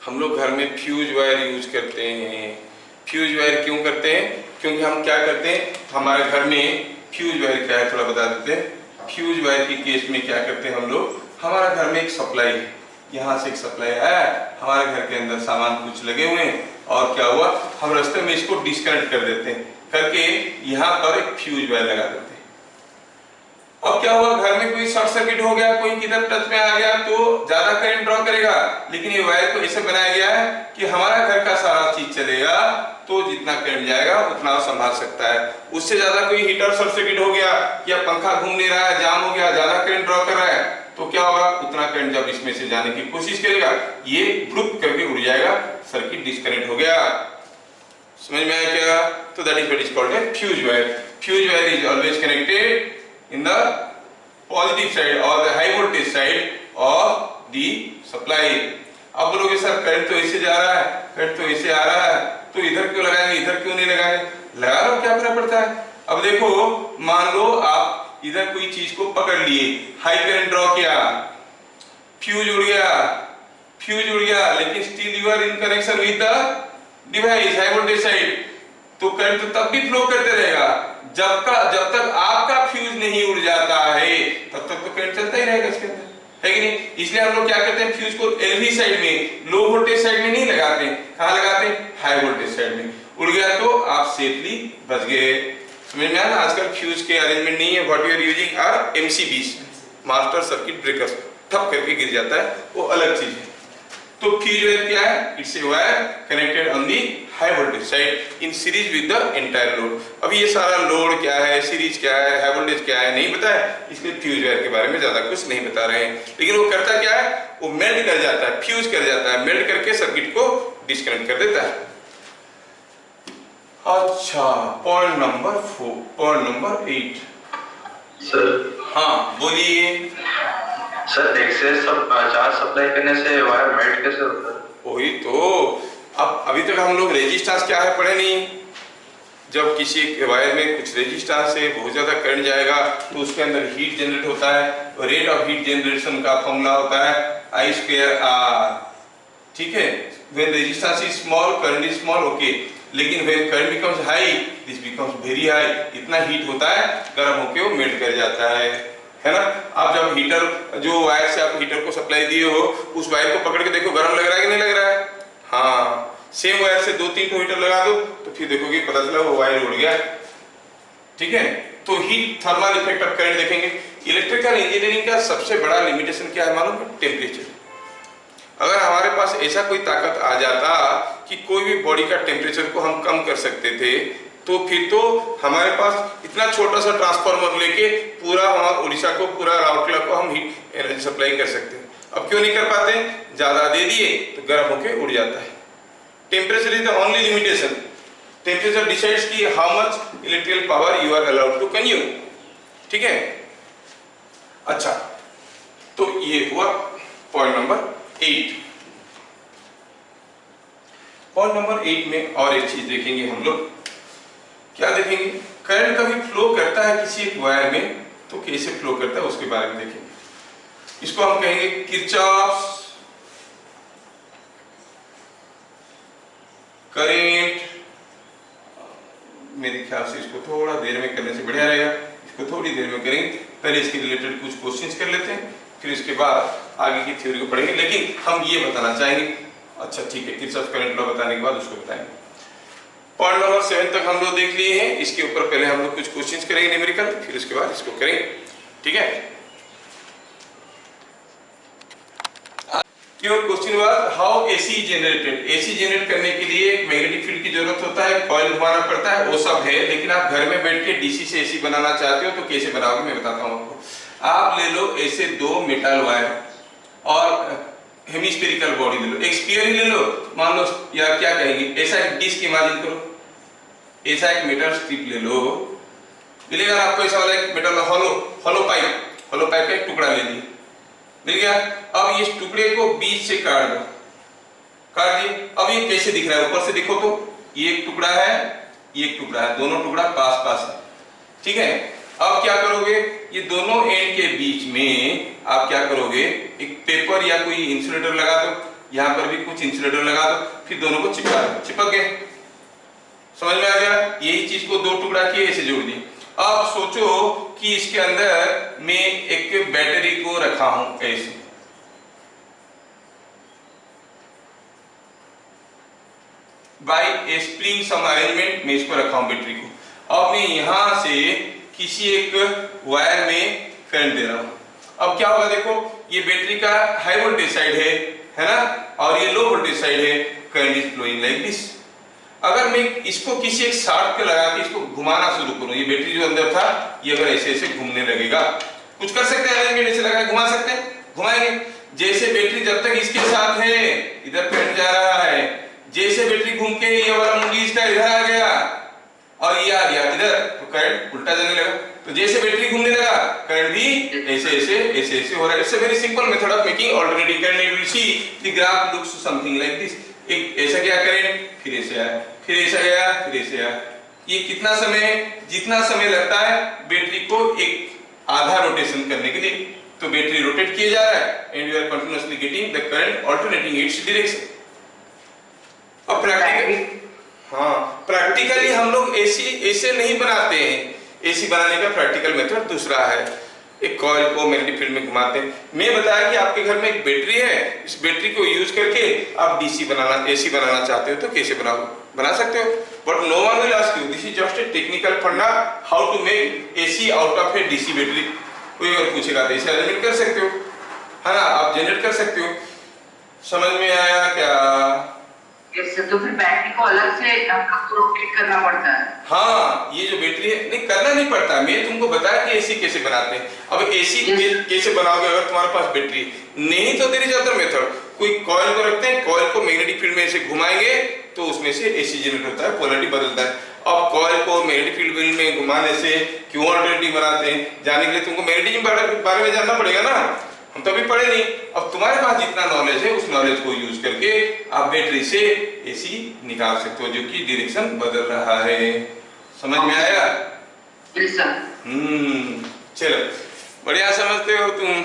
हम लोग घर में फ्यूज वायर यूज करते हैं। फ्यूज वायर क्यों करते हैं? क्योंकि हम क्या करते हैं, हमारे घर में फ्यूज वायर क्या है थोड़ा बता देते हैं। फ्यूज वायर के केस में क्या करते हैं हम लोग, हमारा घर में एक सप्लाई है, यहाँ से एक सप्लाई आया, हमारे घर के अंदर सामान कुछ लगे हुए हैं और क्या हुआ, हम रास्ते में इसको डिस्कनेक्ट कर देते हैं, करके यहाँ पर एक फ्यूज वायर लगा देते हैं। अब क्या हुआ, घर में कोई शॉर्ट सर्किट हो गया, कोई किधर टच में आ गया तो ज्यादा करंट ड्रॉ करेगा, लेकिन ये वायर को ऐसे बनाया गया है कि हमारा घर का सारा चीज चलेगा तो जितना करंट जाएगा उतना संभाल सकता है। उससे ज्यादा कोई हीटर शॉर्ट सर्किट हो गया या पंखा घूम नहीं रहा है, जाम हो गया, ज्यादा करंट ड्रॉ कर रहा है तो क्या होगा, उतना करंट जब इसमें से जाने की कोशिश करेगा ये ब्लूप करके उड़ जाएगा, सर्किट डिस्कनेक्ट हो गया। समझ में आया क्या? तो that is what is called a fuse wire. Fuse wire is always connected in the positive side or the high voltage side of the supply। अब बोलोगे सर करंट तो ऐसे जा रहा है, करंट तो ऐसे आ रहा है, तो इधर क्यों लगाएंगे, इधर क्यों नहीं लगाएंगे, लगा लो, क्या फर्क पड़ता है। अब देखो, मान लो आप इधर कोई चीज को पकड़ लिए, हाई करंट ड्रॉ किया, फ्यूज उड़ गया, फ्यूज उड़ गया, लेकिन still you are in connection with the device high voltage side, तो करंट तो तब भी फ्लो करते रहेगा, जब तक आपका फ्यूज नहीं उड़ जाता है तब तक तो करंट चलता ही रहेगा इसके अंदर, है कि नहीं। इसलिए हम लोग क्या करते हैं, फ्यूज को एलवी साइड में, लो वोल्टेज साइड में नहीं लगाते हैं, कहां लगाते हैं, हाई वोल्टेज साइड में। उड़ गया तो आप सेफली बच गए। समझ में आया ना? आजकल फ्यूज के अरेंजमेंट नहीं है, what you are using are MCBs, master circuit breakers, ठप करके गिर जाता है, वो अलग चीज है। तो फ्यूज वायर क्या है, it's a wire connected on the high voltage side in series with the entire load. अभी ये सारा लोड क्या है, सीरीज क्या है, हाई वोल्टेज क्या है नहीं पता है, इसलिए फ्यूज वायर के बारे में ज्यादा कुछ नहीं बता रहे हैं। लेकिन वो करता क्या है, वो मेल्ट कर जाता है, फ्यूज कर जाता है, मेल्ट करके सर्किट को डिस्कनेक्ट कर देता है। अच्छा, point number 4, point number 8 sir. हाँ बोलिए सर, एक्सेस चार्ज सप्लाई करने से वायर मेल्ट कैसे होता है? वही तो, अब अभी तक हम लोग रेजिस्टेंस क्या है पढ़े नहीं। जब किसी वायर में कुछ रेजिस्टेंस है, बहुत ज्यादा करंट जाएगा तो उसके अंदर हीट जनरेट होता है, और रेट ऑफ हीट जनरेशन का फॉर्मूला होता है I²R, ठीक है। When resistance is small, current is small, okay, लेकिन when current becomes high, this becomes very high, इतना हीट होता है, गर्म होके वो मेल्ट कर जाता है ना। आप जब हीटर, जो वायर से आप हीटर को सप्लाई दिए हो, उस वायर को पकड़ के देखो गर्म लग रहा है कि नहीं लग रहा है। हाँ, सेम वायर से 2-3 हीटर लगा दो तो फिर देखोगे पता चला वो वायर उड़ गया, ठीक है। तो heat thermal effect of current देखेंगे। इलेक्ट्रिकल इंजीनियरिंग का सबसे बड़ा लिमिटेशन क्या है मालूम है? टेम्परेचर। अगर हमारे पास ऐसा कोई ताकत आ जाता कि कोई भी बॉडी का टेम्परेचर को हम कम कर सकते थे, तो फिर तो हमारे पास इतना छोटा सा ट्रांसफार्मर लेके पूरा हमारा उड़ीसा को, पूरा राउरकेला को हम हीट एनर्जी सप्लाई कर सकते हैं। अब क्यों नहीं कर पाते? ज्यादा दे दिए तो गर्म होके उड़ जाता है। Temperature is the only limitation. Temperature decides कि how much electrical power you are allowed to consume, ठीक है। अच्छा, तो ये हुआ पॉइंट नंबर 8। पॉइंट नंबर 8 में और एक चीज देखेंगे हम लोग। क्या देखेंगे? करंट कभी फ्लो करता है किसी एक वायर में तो कैसे फ्लो करता है उसके बारे में देखेंगे। इसको हम कहेंगे किरचॉफ्स करंट। मेरे ख्याल से इसको थोड़ा देर में करने से बढ़िया रहेगा, इसको थोड़ी देर में करेंगे। पहले इसके रिलेटेड कुछ क्वेश्चंस कर लेते हैं, फिर इसके बाद आगे की थ्योरी को पढ़ेंगे। लेकिन हम ये बताना चाहेंगे, अच्छा ठीक है, किरचॉफ करंट लॉ बताने के बाद उसको बताएंगे। पॉइंट नंबर 7 तक हम लोग देख लिए हैं। इसके ऊपर पहले हम लोग कुछ क्वेश्चंस करेंगे न्यूमेरिकल, फिर उसके बाद इसको करेंगे, ठीक है। Your question was how AC generated. AC generate करने के लिए एक मैग्नेटिक फील्ड की जरूरत होता है, कॉइल घुमाना पड़ता है, वो सब है। लेकिन आप घर में बैठ के डीसी से एसी बनाना चाहते हो तो कैसे बनाओगे मैं बताता हूँ आपको। आप ले लो ऐसे 2 मेटल वायर और हेमिस्फेरिकल बॉडी ले लो, एक स्फीयर ही ले लो। मान लो यार क्या कहेंगे, ऐसा एक डिस्क इमेजिन करो, ऐसा एक मेटल स्ट्रिप ले लो, मिलेगा आपको ऐसा वाला एक मेटल hollow पाइप का एक टुकड़ा ले लिया, मिल गया। अब इस टुकड़े को बीच से काट दो, काट दिए। अब ये कैसे दिख रहा है ऊपर से देखो तो, ये एक टुकड़ा है, ये एक टुकड़ा है, दोनों टुकड़ा पास पास है, ठीक है। अब क्या करोगे, ये दोनों एंड के बीच में आप क्या करोगे, एक पेपर या कोई इंसुलेटर लगा दो, यहाँ पर भी कुछ इंसुलेटर लगा दो, फिर दोनों को चिपका दो, चिपक गए। समझ में आ गया? यही चीज को दो टुकड़ा किए, ऐसे जोड़ दिए। अब सोचो कि इसके अंदर मैं एक बैटरी को रखा हूं ऐसे, by a spring some arrangement, मैं इसको रखा हूं बैटरी को। अब मैं यहां से किसी एक वायर में करंट दे रहा हूं। अब क्या होगा देखो, ये बैटरी का हाई वोल्टेज साइड है ना, और ये लो वोल्टेज साइड है, current is flowing like this. अगर मैं इसको किसी एक शाफ्ट पे लगा के इसको घुमाना शुरू करूं, ये बैटरी जो अंदर था ये अगर ऐसे ऐसे घूमने लगेगा, कुछ कर सकते हैं अरेंजमेंट ऐसे लगा घुमा सकते हैं, घुमाएंगे। जैसे बैटरी जब तक इसके साथ है इधर करंट जा रहा है, जैसे बैटरी घूम के ये वाला मुंडी इसका इधर आ गया और ये आ गया इधर, तो करंट उल्टा जाने लगा। तो जैसे बैटरी घूमने लगा करंट भी ऐसे ऐसे ऐसे ऐसे हो रहा है। It's a very simple method of making alternating current. You will see the graph looks something like this. एक ऐसा क्या करें, फिर ऐसे आया, फिर ऐसा गया, फिर ऐसे आया। ये कितना समय, जितना समय लगता है बैटरी को एक आधा रोटेशन करने के लिए, तो बैटरी रोटेट किया जा रहा है and you are continuously getting the current alternating its direction. अब प्रैक्टिकली हम लोग एसी ऐसे नहीं बनाते हैं। एसी बनाने का प्रैक्टिकल मेथड दूसरा है, एक कॉइल को मैग्नेटिक फील्ड में घुमाते हैं। मैं बताया कि आपके घर में एक बैटरी है, इस बैटरी को यूज करके आप डीसी बनाना, एसी बनाना चाहते हो तो कैसे बना सकते हो। But no one will ask you, this is just a technical funda how to make AC out of a DC battery. कोई अगर पूछेगा तो इसे अरेंज कर सकते हो, है ना, आप जनरेट कर सकते हो। समझ में आया क्या? तो फिर बैटरी को अलग से आपको रोटेट करना पड़ता है? हाँ, ये जो बैटरी है, नहीं करना नहीं पड़ता, मैं तुमको बताया कि एसी कैसे बनाते हैं। अब एसी कैसे बनाओगे अगर तुम्हारे पास बैटरी नहीं, तो देयर इज अदर मेथड। कोई कॉइल को रखते हैं, कॉइल को मैग्नेटिक फील्ड में ऐसे घुमाएंगे तो उसमें से एसी जनरेट होता है, पोलैरिटी बदलता है। अब कॉइल को मैग्नेटिक फील्ड में घुमाने से क्यों अल्टरनेटिव बनाते हैं, जानने के लिए तुमको मैग्नेटिज्म के बारे में जानना पड़ेगा ना, हम तो अभी पढ़े नहीं। अब तुम्हारे पास जितना नॉलेज है उस नॉलेज को यूज करके आप बैटरी से एसी निकाल सकते हो जो कि डायरेक्शन बदल रहा है। समझ में आया? चलो बढ़िया समझते हो तुम।